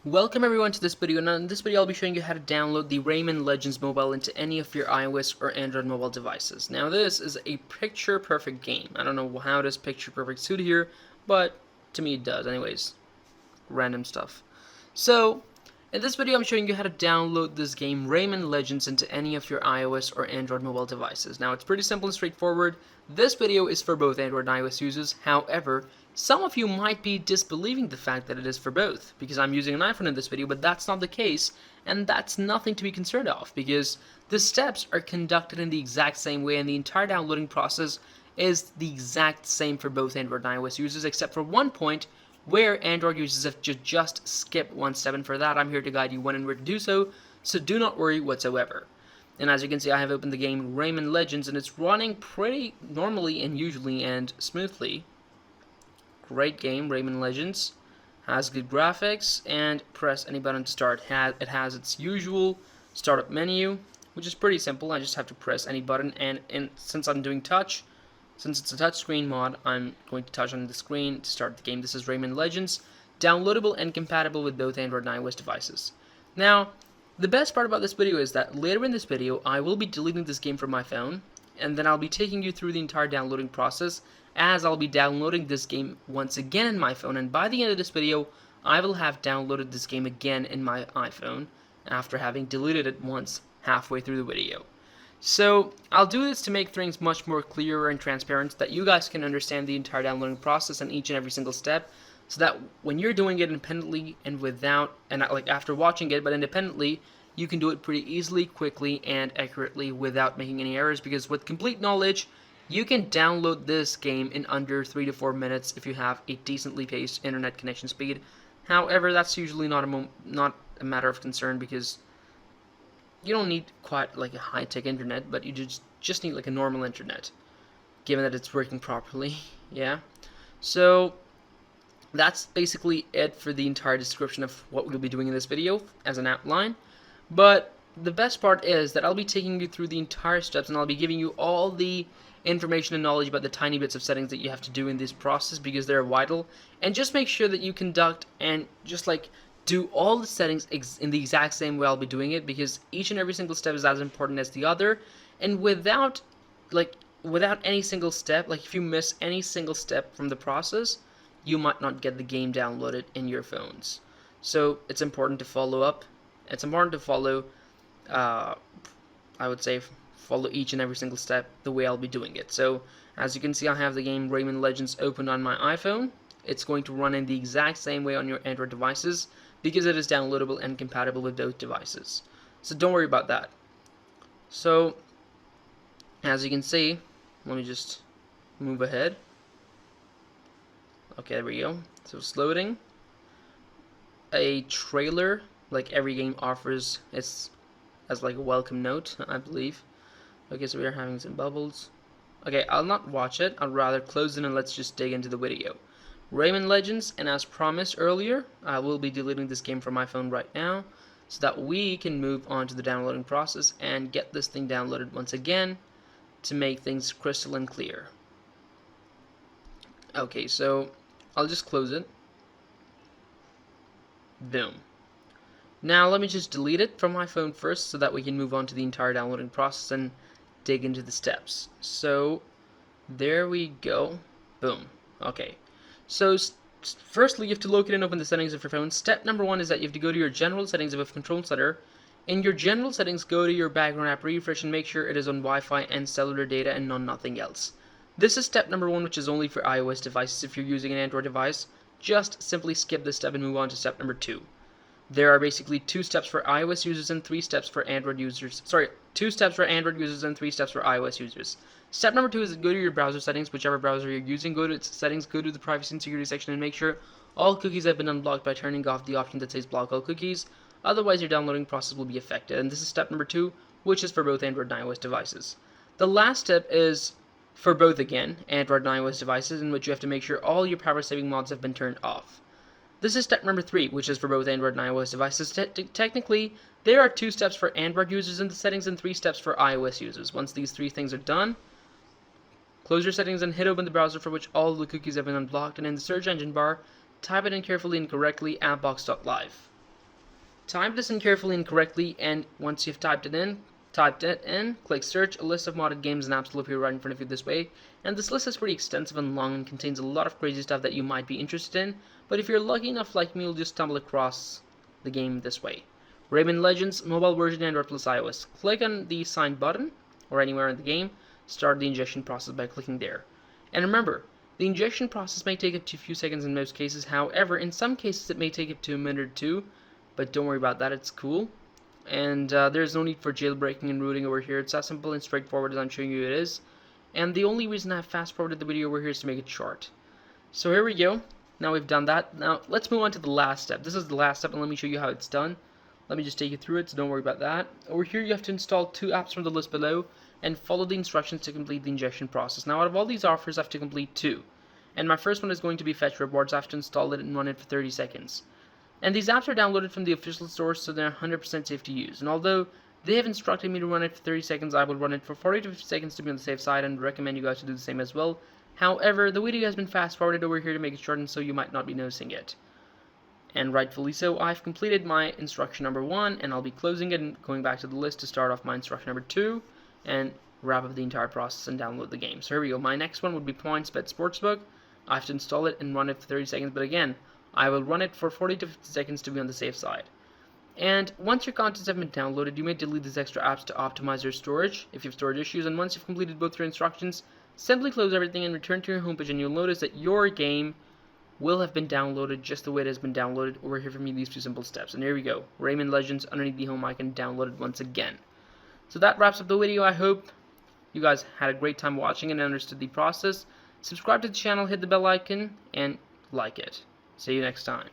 Welcome everyone to this video. Now in this video I'll be showing you how to download the Rayman Legends mobile into any of your iOS or Android mobile devices. Now this is a picture perfect game. I don't know how does picture perfect suit here, but to me it does. Anyways, random stuff. So in this video I'm showing you how to download this game Rayman Legends into any of your iOS or Android mobile devices. Now it's pretty simple and straightforward. This video is for both Android and iOS users. However, some of you might be disbelieving the fact that it is for both, because I'm using an iPhone in this video, but that's not the case, and that's nothing to be concerned of, because the steps are conducted in the exact same way, and the entire downloading process is the exact same for both Android and iOS users, except for one point where Android users have just skipped one step, and for that I'm here to guide you when and where to do so, so do not worry whatsoever. And as you can see, I have opened the game Rayman Legends, and it's running pretty normally and usually and smoothly. Great game, Rayman Legends. Has good graphics, and press any button to start. It has its usual startup menu, which is pretty simple. I just have to press any button, and since I'm doing touch, since it's a touchscreen mod, I'm going to touch on the screen to start the game. This is Rayman Legends, downloadable and compatible with both Android and iOS devices. Now, the best part about this video is that later in this video, I will be deleting this game from my phone, and then I'll be taking you through the entire downloading process, as I'll be downloading this game once again in my phone, and by the end of this video I will have downloaded this game again in my iPhone after having deleted it once halfway through the video. So I'll do this to make things much more clearer and transparent so that you guys can understand the entire downloading process and each and every single step, so that when you're doing it independently and after watching it but independently, you can do it pretty easily, quickly, and accurately without making any errors, because with complete knowledge you can download this game in under 3 to 4 minutes if you have a decently paced internet connection speed. However, that's usually not a matter of concern, because you don't need quite like a high-tech internet, but you just need like a normal internet, given that it's working properly. Yeah. So that's basically it for the entire description of what we'll be doing in this video as an outline. But the best part is that I'll be taking you through the entire steps, and I'll be giving you all the information and knowledge about the tiny bits of settings that you have to do in this process, because they're vital. And just make sure that you conduct and just like do all the settings in the exact same way I'll be doing it, because each and every single step is as important as the other, and without any single step, like if you miss any single step from the process, you might not get the game downloaded in your phones. So it's important to follow up. It's important to follow I would say follow each and every single step the way I'll be doing it. So as you can see, I have the game Rayman Legends open on my iPhone. It's going to run in the exact same way on your Android devices, because it is downloadable and compatible with both devices. So don't worry about that. So as you can see, let me just move ahead. Okay, there we go. So it's loading. A trailer, like every game offers, it's as like a welcome note, I believe. Okay, so we are having some bubbles. Okay, I'll not watch it. I'll rather close it and let's just dig into the video. Rayman Legends, and as promised earlier, I will be deleting this game from my phone right now, so that we can move on to the downloading process and get this thing downloaded once again to make things crystal and clear. Okay, so I'll just close it. Boom. Now let me just delete it from my phone first, so that we can move on to the entire downloading process and dig into the steps. So there we go. Boom. Okay. So firstly, you have to locate and open the settings of your phone. Step number 1 is that you have to go to your general settings of a control center. In your general settings, go to your background app refresh and make sure it is on Wi-Fi and cellular data and on nothing else. This is step number 1, which is only for iOS devices. If you're using an Android device, just simply skip this step and move on to step number 2. There are basically 2 steps for iOS users and 3 steps for Android users. Sorry, 2 steps for Android users and 3 steps for iOS users. Step number 2 is go to your browser settings, whichever browser you're using. Go to its settings, go to the privacy and security section, and make sure all cookies have been unblocked by turning off the option that says block all cookies. Otherwise, your downloading process will be affected. And this is step number 2, which is for both Android and iOS devices. The last step is for both, again, Android and iOS devices, in which you have to make sure all your power saving mods have been turned off. This is step number 3, which is for both Android and iOS devices. Technically, there are 2 steps for Android users in the settings and 3 steps for iOS users. Once these 3 things are done, close your settings and hit open the browser for which all the cookies have been unblocked, and in the search engine bar, type it in carefully and correctly, appbox.live. Type this in carefully and correctly, and once you've typed it in, click search. A list of modded games and apps will appear right in front of you this way. And this list is pretty extensive and long and contains a lot of crazy stuff that you might be interested in. But if you're lucky enough like me, you'll just stumble across the game this way. Rayman Legends, mobile version, Android plus iOS. Click on the sign button, or anywhere in the game. Start the injection process by clicking there. And remember, the injection process may take up to a few seconds in most cases. However, in some cases it may take up to a minute or two. But don't worry about that, it's cool. And there's no need for jailbreaking and rooting over here. It's as simple and straightforward as I'm showing you it is. And the only reason I fast forwarded the video over here is to make it short. So here we go. Now we've done that. Now let's move on to the last step. This is the last step, and let me show you how it's done. Let me just take you through it, so don't worry about that. Over here you have to install 2 apps from the list below and follow the instructions to complete the injection process. Now out of all these offers I have to complete 2. And my first one is going to be Fetch Rewards. I have to install it and run it for 30 seconds. And these apps are downloaded from the official source, so they're 100% safe to use. And although they have instructed me to run it for 30 seconds, I will run it for 40 to 50 seconds to be on the safe side, and recommend you guys to do the same as well. However, the video has been fast forwarded over here to make it shortened, so you might not be noticing it. And rightfully so, I've completed my instruction number 1, and I'll be closing it and going back to the list to start off my instruction number 2, and wrap up the entire process and download the game. So here we go. My next one would be PointsBet Sportsbook. I have to install it and run it for 30 seconds, but again, I will run it for 40 to 50 seconds to be on the safe side. And once your contents have been downloaded, you may delete these extra apps to optimize your storage if you have storage issues. And once you've completed both your instructions, simply close everything and return to your homepage, and you'll notice that your game will have been downloaded just the way it has been downloaded over here for me, these 2 simple steps. And here we go. Rayman Legends underneath the home icon, downloaded once again. So that wraps up the video. I hope you guys had a great time watching and understood the process. Subscribe to the channel, hit the bell icon, and like it. See you next time.